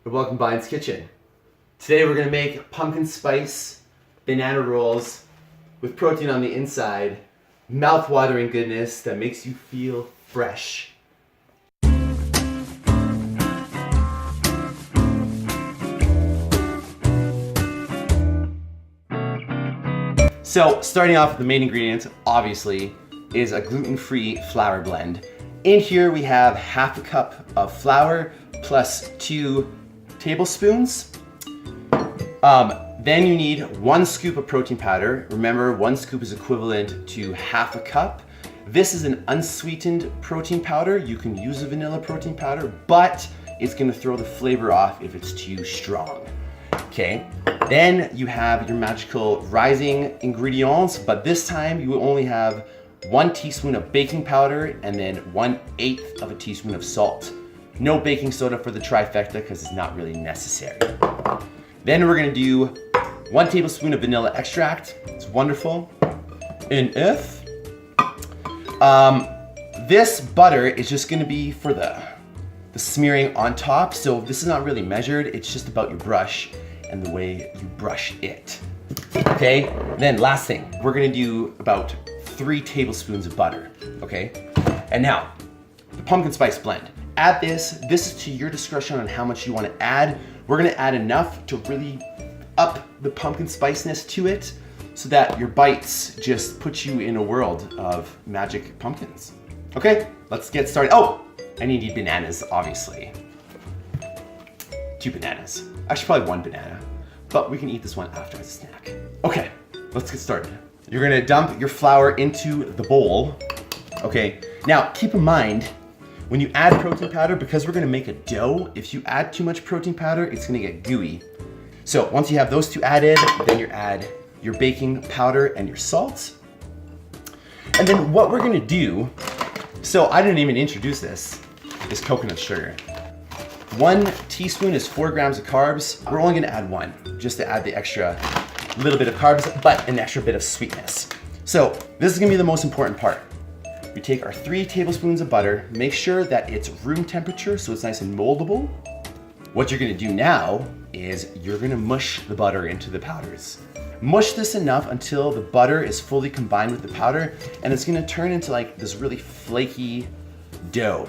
Welcome to Biden's Kitchen. Today we're going to make pumpkin spice banana rolls with protein on the inside, mouth-watering goodness that makes you feel fresh. So starting off, the main ingredient obviously is a gluten-free flour blend. In here we have half a cup of flour plus 2 tablespoons. Then you need 1 scoop of protein powder. Remember, 1 scoop is equivalent to half a cup. This is an unsweetened protein powder. You can use a vanilla protein powder, but it's gonna throw the flavor off if it's too strong. Okay, then you have your magical rising ingredients, but this time you only have 1 teaspoon of baking powder and then 1/8 of a teaspoon of salt. No baking soda for the trifecta because it's not really necessary. Then we're gonna do 1 tablespoon of vanilla extract. It's wonderful. And if this butter is just gonna be for the smearing on top. So this is not really measured. It's just about your brush and the way you brush it. Okay, then last thing, we're gonna do about 3 tablespoons of butter, okay? And now, the pumpkin spice blend. Add this is to your discretion on how much you wanna add. We're gonna add enough to really up the pumpkin spiciness to it so that your bites just put you in a world of magic pumpkins. Okay, let's get started. Oh, and you need bananas, obviously. 2 bananas. Actually, probably 1 banana, but we can eat this one after as a snack. Okay, let's get started. You're gonna dump your flour into the bowl. Okay, now keep in mind, when you add protein powder, because we're gonna make a dough, if you add too much protein powder, it's gonna get gooey. So once you have those 2 added, then you add your baking powder and your salt. And then what we're gonna do, so I didn't even introduce this, is coconut sugar. 1 teaspoon is 4 grams of carbs. We're only gonna add 1, just to add the extra little bit of carbs, but an extra bit of sweetness. So this is gonna be the most important part. We take our 3 tablespoons of butter, make sure that it's room temperature so it's nice and moldable. What you're gonna do now is you're gonna mush the butter into the powders. Mush this enough until the butter is fully combined with the powder and it's gonna turn into like this really flaky dough.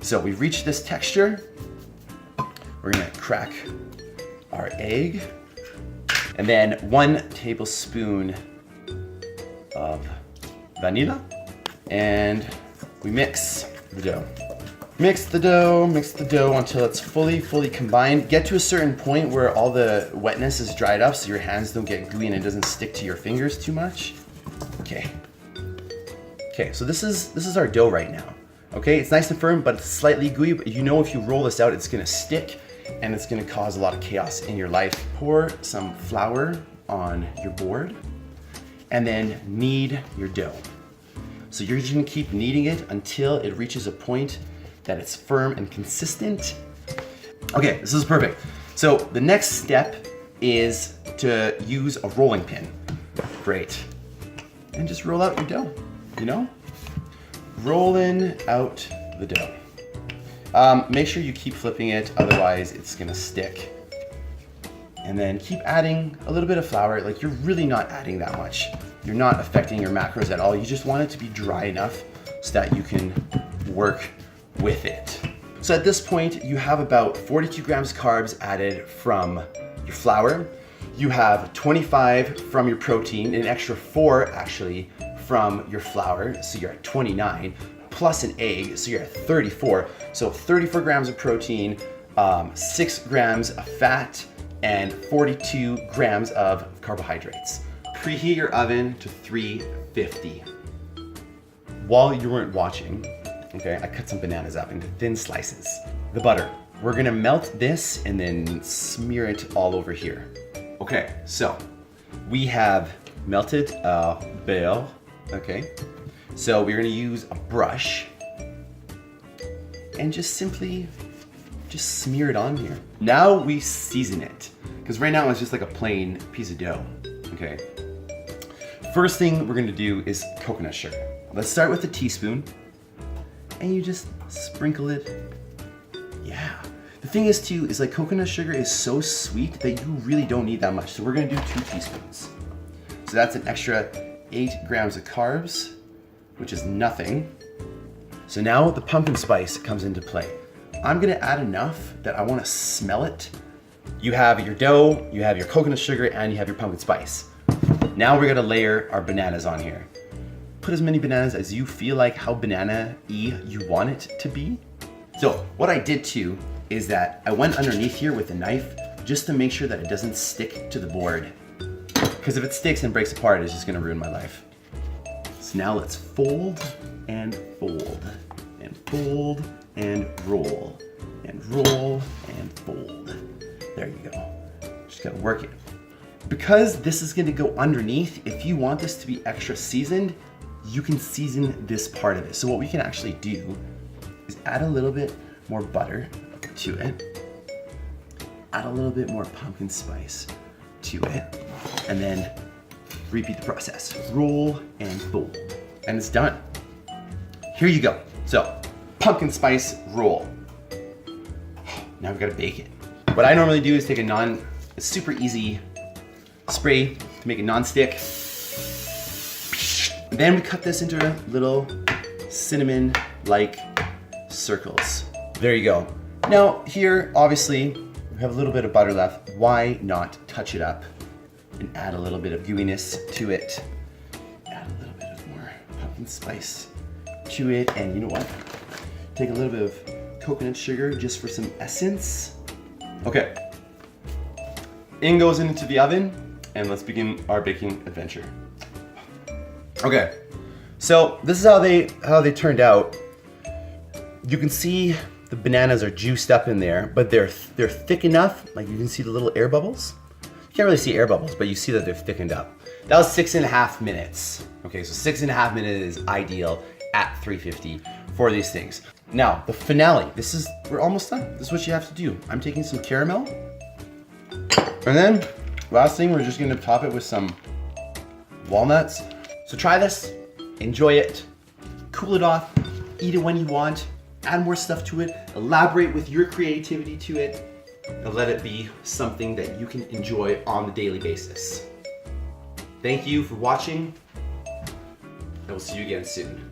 So we've reached this texture. We're gonna crack our egg and then 1 tablespoon of vanilla. And we mix the dough. Mix the dough until it's fully combined. Get to a certain point where all the wetness is dried up so your hands don't get gooey and it doesn't stick to your fingers too much. Okay. Okay, so this is our dough right now. Okay, it's nice and firm, but it's slightly gooey, but you know if you roll this out, it's gonna stick and it's gonna cause a lot of chaos in your life. Pour some flour on your board and then knead your dough. So you're just gonna keep kneading it until it reaches a point that it's firm and consistent. Okay, this is perfect. So the next step is to use a rolling pin. Great. And just roll out your dough, you know? Rolling out the dough. Make sure you keep flipping it, otherwise it's gonna stick. And then keep adding a little bit of flour, like you're really not adding that much. You're not affecting your macros at all. You just want it to be dry enough so that you can work with it. So at this point, you have about 42 grams carbs added from your flour. You have 25 from your protein, an extra 4 actually from your flour, so you're at 29, plus an egg, so you're at 34. So 34 grams of protein, 6 grams of fat, and 42 grams of carbohydrates. Preheat your oven to 350. While you weren't watching, okay, I cut some bananas up into thin slices. The butter, we're gonna melt this and then smear it all over here. Okay, so we have melted beurre, okay? So we're gonna use a brush and just simply smear it on here. Now we season it, because right now it's just like a plain piece of dough, okay? First thing we're gonna do is coconut sugar. Let's start with a teaspoon, and you just sprinkle it. Yeah. The thing is too, is like coconut sugar is so sweet that you really don't need that much. So we're gonna do 2 teaspoons. So that's an extra 8 grams of carbs, which is nothing. So now the pumpkin spice comes into play. I'm gonna add enough that I wanna smell it. You have your dough, you have your coconut sugar, and you have your pumpkin spice. Now we're gonna layer our bananas on here. Put as many bananas as you feel like how banana-y you want it to be. So what I did too is that I went underneath here with a knife just to make sure that it doesn't stick to the board. Because if it sticks and breaks apart, it's just gonna ruin my life. So now let's fold and fold and fold and roll and roll and fold. There you go. Just gotta work it. Because this is gonna go underneath, if you want this to be extra seasoned, you can season this part of it. So what we can actually do is add a little bit more butter to it, add a little bit more pumpkin spice to it, and then repeat the process. Roll and fold, and it's done. Here you go. So, pumpkin spice roll. Now we've got to bake it. What I normally do is take a super easy spray to make it non-stick. Then we cut this into little cinnamon-like circles. There you go. Now here, obviously, we have a little bit of butter left. Why not touch it up and add a little bit of gooiness to it? Add a little bit of more pumpkin spice to it, and you know what? Take a little bit of coconut sugar just for some essence. Okay, in goes into the oven, and let's begin our baking adventure. Okay, so this is how they turned out. You can see the bananas are juiced up in there, but they're thick enough, like you can see the little air bubbles. You can't really see air bubbles, but you see that they're thickened up. That was 6.5 minutes. Okay, so 6.5 minutes is ideal at 350 for these things. Now, the finale, we're almost done. This is what you have to do. I'm taking some caramel, and then last thing, we're just gonna top it with some walnuts. So try this, enjoy it, cool it off, eat it when you want, add more stuff to it, elaborate with your creativity to it, and let it be something that you can enjoy on a daily basis. Thank you for watching, and we'll see you again soon.